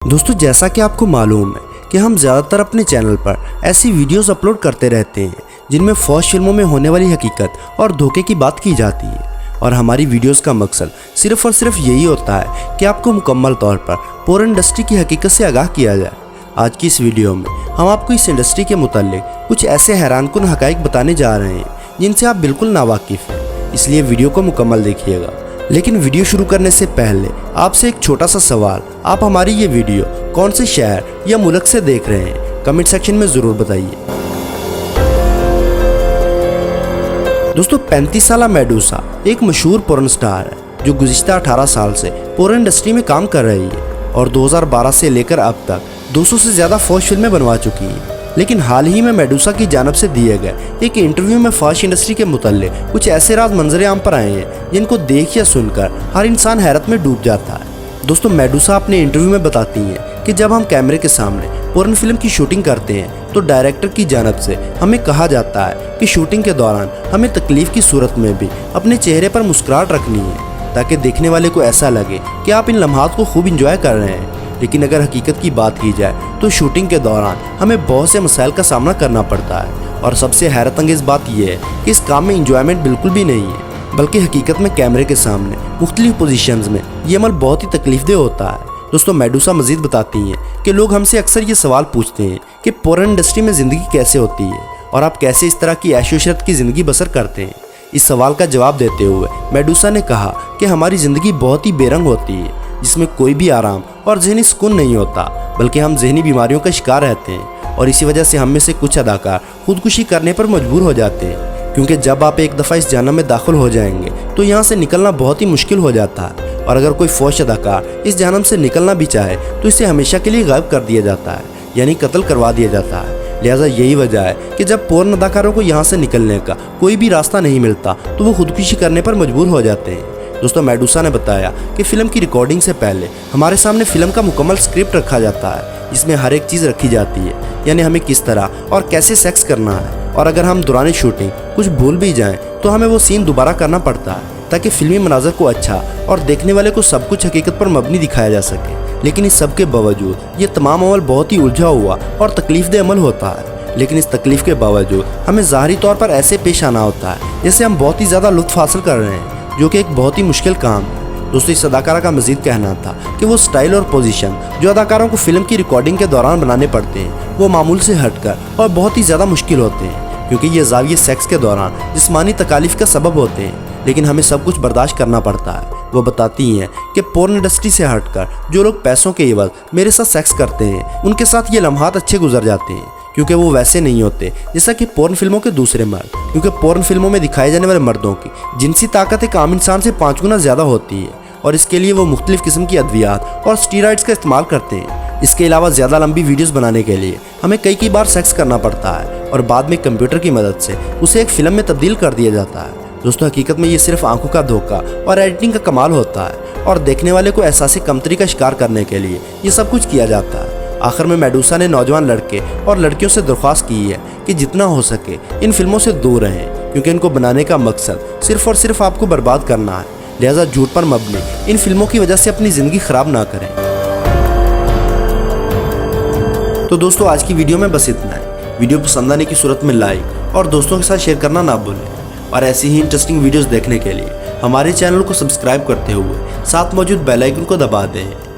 दोस्तों, जैसा कि आपको मालूम है कि हम ज़्यादातर अपने चैनल पर ऐसी वीडियोस अपलोड करते रहते हैं जिनमें फौज फिल्मों में होने वाली हकीकत और धोखे की बात की जाती है। और हमारी वीडियोस का मकसद सिर्फ और सिर्फ यही होता है कि आपको मुकम्मल तौर पर पोर्न इंडस्ट्री की हकीकत से आगाह किया जाए। आज की इस वीडियो में हम आपको इस इंडस्ट्री के मुताल्लिक कुछ ऐसे हैरानकुन हकाइक बताने जा रहे हैं जिनसे आप बिल्कुल नावाकिफ़ हैं, इसलिए वीडियो को मुकम्मल देखिएगा। लेकिन वीडियो शुरू करने से पहले आपसे एक छोटा सा सवाल, आप हमारी ये वीडियो कौन से शहर या मुल्क से देख रहे हैं, कमेंट सेक्शन में ज़रूर बताइए। दोस्तों, 35 साला मेडूसा एक मशहूर पोर्न स्टार है जो गुज़िश्ता 18 साल से पोर्न इंडस्ट्री में काम कर रही है और 2012 से लेकर अब तक 200 से ज़्यादा फौज फिल्में बनवा चुकी है। लेकिन हाल ही में मेडूसा की जानब से दिए गए एक इंटरव्यू में फौज इंडस्ट्री के मुताल्लिक कुछ ऐसे राज मंजरे आम पर आए हैं जिनको देख या सुनकर हर इंसान हैरत में डूब जाता है। दोस्तों, मेडूसा अपने इंटरव्यू में बताती हैं कि जब हम कैमरे के सामने पोर्न फिल्म की शूटिंग करते हैं तो डायरेक्टर की जानब से हमें कहा जाता है कि शूटिंग के दौरान हमें तकलीफ की सूरत में भी अपने चेहरे पर मुस्कुराहट रखनी है ताकि देखने वाले को ऐसा लगे कि आप इन लम्हात को खूब इंजॉय कर रहे हैं। लेकिन अगर हकीकत की बात की जाए तो शूटिंग के दौरान हमें बहुत से मसाइल का सामना करना पड़ता है और सबसे हैरत अंगेज़ बात यह है कि इस काम में इंजॉयमेंट बिल्कुल भी नहीं है, बल्कि हकीकत में कैमरे के सामने मुख्तलिफ पोजीशंस में ये अमल बहुत ही तकलीफदेह होता है। दोस्तों, मेडूसा मजीद बताती हैं कि लोग हमसे अक्सर ये सवाल पूछते हैं कि पोर्न इंडस्ट्री में ज़िंदगी कैसे होती है और आप कैसे इस तरह की ऐशो-इशरत की ज़िंदगी बसर करते हैं। इस सवाल का जवाब देते हुए मेडूसा ने कहा कि हमारी ज़िंदगी बहुत ही बेरंग होती है जिसमें कोई भी आराम और जहनी सुकून नहीं होता, बल्कि हम जहनी बीमारियों का शिकार रहते हैं और इसी वजह से हम में से कुछ अदाकार खुदकुशी करने पर मजबूर हो जाते हैं, क्योंकि जब आप एक दफ़ा इस जहन्नम में दाखिल हो जाएंगे तो यहाँ से निकलना बहुत ही मुश्किल हो जाता है। और अगर कोई फौज अदाकार इस जहन्नम से निकलना भी चाहे तो इसे हमेशा के लिए गायब कर दिया जाता है, यानी कत्ल करवा दिया जाता है। लिहाजा यही वजह है कि जब पोर्न अदाकारों को यहाँ से निकलने का कोई भी रास्ता नहीं मिलता तो वो खुदकुशी करने पर मजबूर हो जाते हैं। दोस्तों, मेडूसा ने बताया कि फिल्म की रिकॉर्डिंग से पहले हमारे सामने फिल्म का मुकम्मल स्क्रिप्ट रखा जाता है जिसमें हर एक चीज़ रखी जाती है, यानी हमें किस तरह और कैसे सेक्स करना है, और अगर हम दौरान शूटिंग कुछ भूल भी जाएं तो हमें वो सीन दोबारा करना पड़ता है ताकि फिल्मी मनाजर को अच्छा और देखने वाले को सब कुछ हकीकत पर मबनी दिखाया जा सके। लेकिन इस सब के बावजूद ये तमाम अमल बहुत ही उलझा हुआ और तकलीफदेह अमल होता है। लेकिन इस तकलीफ के बावजूद हमें ज़ाहरी तौर पर ऐसे पेश आना होता है जैसे हम बहुत ही ज़्यादा लुत्फ़ हासिल कर रहे हैं, जो कि एक बहुत ही मुश्किल काम है। दोस्तों, इस अदाकारा का मजीद कहना था कि वो स्टाइल और पोजीशन जो अदाकारों को फिल्म की रिकॉर्डिंग के दौरान बनाने पड़ते हैं वो मामूल से हटकर और बहुत ही ज़्यादा मुश्किल होते हैं, क्योंकि ये ज़ाविये सेक्स के दौरान जिस्मानी तकालीफ का सबब होते हैं, लेकिन हमें सब कुछ बर्दाश्त करना पड़ता है। वो बताती हैं कि पोर्न इंडस्ट्री से हटकर जो लोग पैसों के एवज मेरे साथ सेक्स करते हैं उनके साथ ये लम्हात अच्छे गुजर जाते हैं, क्योंकि वो वैसे नहीं होते जैसा कि पोर्न फिल्मों के दूसरे मर्द, क्योंकि पोर्न फिल्मों में दिखाए जाने वाले मर्दों की जिनसी ताकत एक आम इंसान से 5 गुना ज़्यादा होती है और इसके लिए वो मुख्तलिफ किस्म की अद्वियात और स्टीरॉइड्स का इस्तेमाल करते हैं। इसके अलावा ज़्यादा लंबी वीडियोस बनाने के लिए हमें कई बार सेक्स करना पड़ता है और बाद में कंप्यूटर की मदद से उसे एक फ़िल्म में तब्दील कर दिया जाता है। दोस्तों, हकीकत में ये सिर्फ आंखों का धोखा और एडिटिंग का कमाल होता है और देखने वाले को एहसासी कमतरी का शिकार करने के लिए ये सब कुछ किया जाता है। आखिर में मेडूसा ने नौजवान लड़के और लड़कियों से दरख्वास्त की है कि जितना हो सके इन फिल्मों से दूर रहें, क्योंकि इनको बनाने का मकसद सिर्फ और सिर्फ आपको बर्बाद करना है। लिहाजा झूठ पर मबनी इन फिल्मों की वजह से अपनी ज़िंदगी ख़राब ना करें। तो दोस्तों, आज की वीडियो में बस इतना है। वीडियो पसंद आने की सूरत में लाइक और दोस्तों के साथ शेयर करना ना भूलें और ऐसी ही इंटरेस्टिंग वीडियोस देखने के लिए हमारे चैनल को सब्सक्राइब करते हुए साथ मौजूद बेल आइकन को दबा दें।